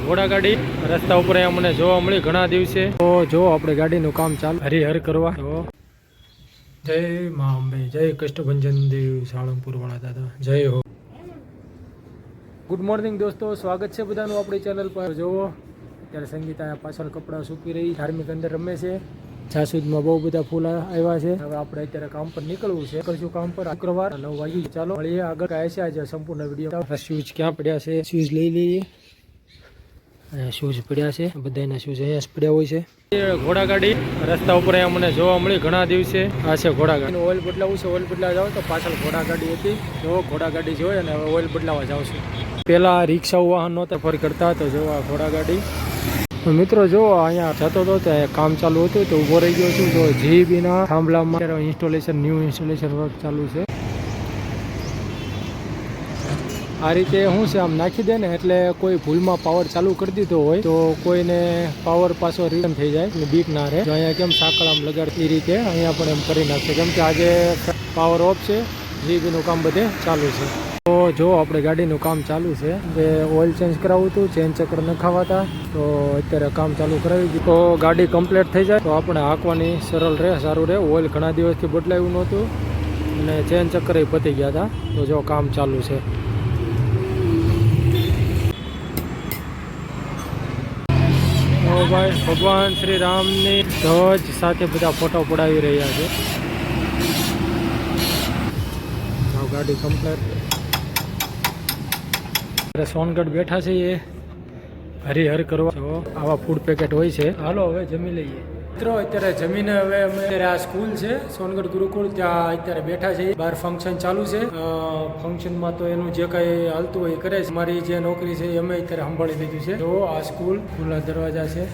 ઘોડાગાડી રસ્તા ઉપર મને જોવા મળી ઘણા દિવસે. તો જો આપણે ગાડીનું કામ ચાલુ હરિહર કરવા. તો જય મા અંબે, જય કષ્ટભંજન દેવ સાળંગપુર વાળા દાદા, જય હો. ગુડ મોર્નિંગ દોસ્તો, સ્વાગત છે બધાનું આપણી ચેનલ પર. જોવો અત્યારે સંગીતા પાછળ કપડાં સૂકી રહી, ધાર્મિક અંદર રમે છે. જાસૂદમાં બહુ બધા ફૂલ આવ્યા છે. હવે આપણે અત્યારે કામ પર નીકળવું છે. નીકળશું કામ પર. શુક્રવાર 9 વાગ્યું. ચાલો મળીએ આગળ. કાંઈ છે આજે સંપૂર્ણ વિડીયો. શૂઝ ક્યાં પડ્યા છે? શૂઝ લઈ લઈએ. શૂઝ પડ્યા છે, બધાના શૂઝ અહીંયા પડ્યા હોય છે. ઘોડાગાડી રસ્તા ઉપર મને જોવા મળી ઘણા દિવસે. આ છે ઘોડાગાડી. ઓઇલ બદલાવું છે. ઓઇલ બદલાવા જાવ તો પાછળ ઘોડાગાડી હતી. જો ઘોડાગાડી જોઈ અને હવે ઓઇલ બદલાવા જાવ છું. પેલા રિક્ષાઓ વાહન નહોતા ફરી કરતા, તો જો આ ઘોડાગાડી. મિત્રો જો અહીંયા જતો હતો ત્યાં કામ ચાલુ હતું તો ઊભો રહી ગયો છું. જો જીબીના થાંભલામાં ઇન્સ્ટોલેશન, ન્યૂ ઇન્સ્ટોલેશન વર્ક ચાલુ છે. આ રીતે શું છે, આમ નાખી દે ને એટલે કોઈ ભૂલમાં પાવર ચાલુ કરી દીધો હોય તો કોઈને પાવર પાછો રિટર્ન થઈ જાય એટલે બીક ના રહે. તો અહીંયા કેમ સાંકળ આમ લગાડતી રીતે અહીંયા પણ એમ કરી નાખશે, કેમ કે આજે પાવર ઓફ છે. જીબીનું કામ બધે ચાલુ છે. તો જો આપણે ગાડીનું કામ ચાલુ છે. જે ઓઇલ ચેન્જ કરાવવું હતું, ચેન ચક્ર નખાવાતા, તો અત્યારે કામ ચાલુ કરાવી દીધું. તો ગાડી કમ્પ્લીટ થઈ જાય તો આપણે હાંકવાની સરળ રહે, સારું રહે. ઓઇલ ઘણા દિવસથી બદલાયું નહોતું અને ચેન ચક્ર પતી ગયા હતા. તો જો કામ ચાલુ છે. ભાઈ ભગવાન શ્રી રામની ધ્વજ સાથે બધા ફોટો પડાવી રહ્યા છે. ગાડી કમ્પ્લીટ. સોનગઢ બેઠા છે એ હરિહર કરવા. આવા ફૂડ પેકેટ હોય છે. હાલો હવે જમી લઈએ મિત્રો. અત્યારે જમીને હવે અમે અત્યારે આ સ્કૂલ છે સોનગઢ ગુરુકુળ, ત્યાં અત્યારે બેઠા છે. બહાર ફંક્શન ચાલુ છે. ફંક્શનમાં તો એનું જે કઈ હાલતું હોય એ કરે છે. મારી જે નોકરી છે એ અમે અત્યારે સંભાળી લીધું છે. તો આ સ્કૂલ ખુલ્લા દરવાજા છે.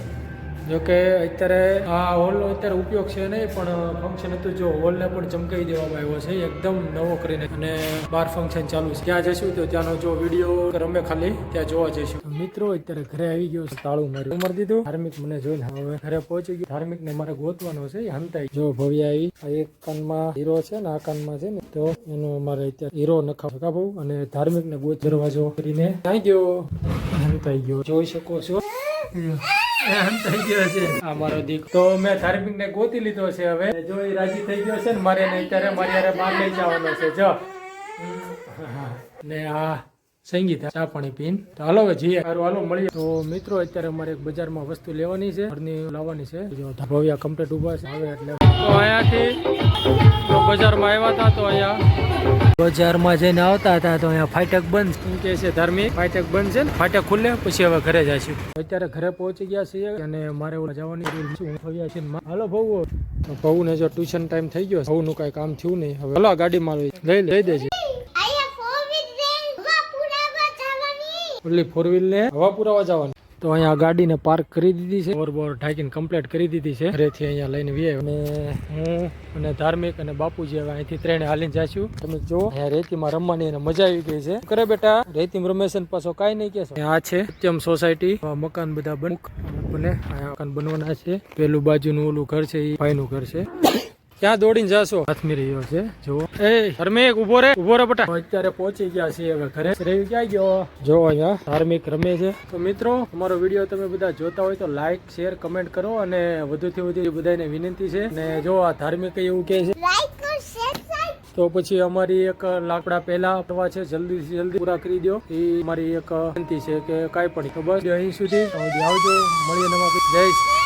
જોકે અત્યારે આ હોલનો અત્યારે ઉપયોગ છે નહીં, પણ ફંક્શન હતું જો હોલને પણ ચમકાવી દેવામાં આવ્યો છે એકદમ નવો કરીને. અને બહાર ફંક્શન ચાલુ છે. ત્યાં જઈશું તો ત્યાંનો જો વિડીયો રમે ખાલી ત્યાં જોવા જઈશું. મિત્રો અત્યારે ઘરે આવી ગયો છે. તાળું મારી દીધું. ધાર્મિક મને જોઈને હવે ઘરે પહોંચી ગયું. ધાર્મિક ને મારે ગોતવાનો છે, હંતાઈ. જો ભવ્ય આવી. એક કાનમાં હીરો છે ને આ કાનમાં છે ને, તો એનો મારે અત્યારે હીરો નખાવ બહુ. અને ધાર્મિક ને ગોત દરવાજો કરીને આવી ગયો, હંતાઈ ગયો. જોઈ શકો છો થઈ ગયો છે આ મારો દીક. તો મેં ધાર્મિક ને ગોતી લીધો છે. હવે જો એ રાજી થઈ ગયો છે ને મારે અત્યારે મારી યારે બહાર લઈ જવાનો છે. જો ને આ સંગીત ચા પાણી પીન. તો હાલો હવે જઈએ. હાલો મળીએ. તો મિત્રો અત્યારે અમારે એક બજારમાં વસ્તુ લેવાની છે, ઘરની લાવવાની છે. જો ભવ્યા કમ્પ્લીટ ઉભા છે હવે એટલે. તો અહીંયાથી બજારમાં આવ્યા હતા, તો અહીંયા બજારમાં જઈને આવતા હતા તો અહીંયા ફાટક બંધ. શું કે છે ધાર્મિક? ફાટક બંધ છે ને, ફાટક ખુલે પછી હવે ઘરે જઈશું. અત્યારે ઘરે પહોંચી ગયા છીએ અને મારે જવાની ભવ્યા છે. હાલો ભવ. ભવ ને જો ટ્યુશન ટાઈમ થઈ ગયો, ભવ નું કઈ કામ થયું નહીં. હવે હલો ગાડીમાં લઈ દેજે. ઓલી 4 વ્હીલ ને હવા પુરાવા જવાની. તો અહીંયા ગાડીને પાર્ક કરી દીધી છે. બોર ઢાંકીને કમ્પ્લીટ કરી દીધી છે. ઘરેથી અહીંયા લઈને વી અને હું અને ધાર્મિક અને બાપુજી હવે અહીંથી ત્રણે હાલીને જઈશું. તમે જો અહીંયા રેતીમાં રમવાની અને મજા આવી ગઈ છે. કરે બેટા રેતીમાં રમેશન પાછો કાંઈ નહીં કે આ છે સત્યમ સોસાયટી. મકાન બધા બને મકાન બનવાના છે. પેલું બાજુનું ઓલું ઘર છે એ ભાઈનું ઘર છે. ક્યાં દોડીને જાશો? હાથમી રહ્યો છે જો. એ ધાર્મિક ઉભો રે બટા. અત્યારે પહોંચી ગયા છીએ હવે ઘરે. રેવી ક્યાં ગયો? જો અહીંયા ધાર્મિક રમે છે. તો મિત્રો અમારો વિડીયો તમે બધા જોતા હોય તો લાઈક, શેર, કમેન્ટ કરો. અને વધુથી વધુ બધાને વિનંતી છે. અને જો આ ધાર્મિક એવું કહે છે તો પછી અમારી એક લાકડા પહેલા કરવા છે, જલ્દી પૂરા કરી દો. એ મારી એક વિનંતી છે કે કાંઈ પણ. તો બસ અહીં સુધી આવજો. મળીએ નવા. જય